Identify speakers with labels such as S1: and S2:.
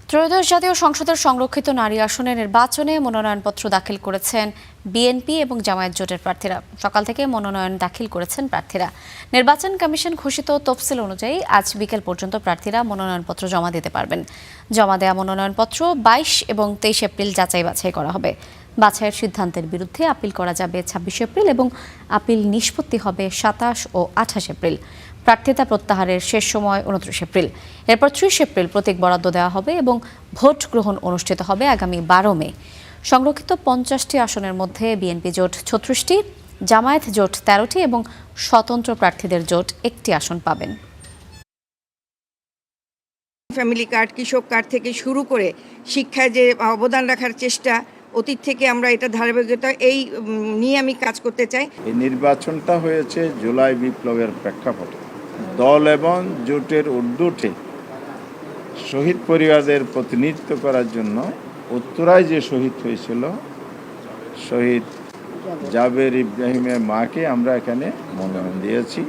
S1: ত্রয়োদশ জাতীয় সংসদের সংরক্ষিত নারী আসনে নির্বাচনে মনোনয়নপত্র দাখিল করেছেন বিএনপি এবং জামায়াত জোটের প্রার্থীরা। সকাল থেকে মনোনয়ন দাখিল করেছেন প্রার্থীরা। নির্বাচন কমিশন ঘোষিত তফসিল অনুযায়ী আজ বিকেল পর্যন্ত প্রার্থীরা মনোনয়নপত্র জমা দিতে পারবেন। জমা দেওয়া মনোনয়নপত্র 22 এবং 23 এপ্রিল যাচাই বাছাই করা হবে। বাছাইয়ের সিদ্ধান্তের বিরুদ্ধে আপিল করা যাবে 26 এপ্রিল এবং আপিল নিষ্পত্তি হবে 27 ও 28 এপ্রিল। প্রার্থিতা প্রত্যাহারের শেষ সময় 29 এপ্রিল। এরপর 30 এপ্রিল প্রতীক বরাদ্দ দেওয়া হবে এবং ভোট গ্রহণ অনুষ্ঠিত হবে আগামী 12 মে। সংরক্ষিত 50টি আসনের মধ্যে বিএনপি জোট 36টি, জামায়াত জোট 13টি এবং স্বতন্ত্র প্রার্থীদের জোট 1টি আসন পাবেন।
S2: ফ্যামিলি কার্ড, কৃষক কার্ড থেকে শুরু করে শিক্ষায় যে অবদান রাখার চেষ্টা, অতীত থেকে আমরা এটা ধারাবাহিকতা এই নিয়ে আমি কাজ করতে চাই।
S3: এই নির্বাচনটা হয়েছে জুলাই বিপ্লবের প্রেক্ষাপটে। দল এবং জোটের ঊর্ধ্বে শহীদ পরিবারদের প্রতিনিধিত্ব করার জন্য উত্তরায় যে শহীদ হয়েছিল শহীদ জাবের ইব্রাহিমের মাকে আমরা এখানে মনোনয়ন দিয়েছি।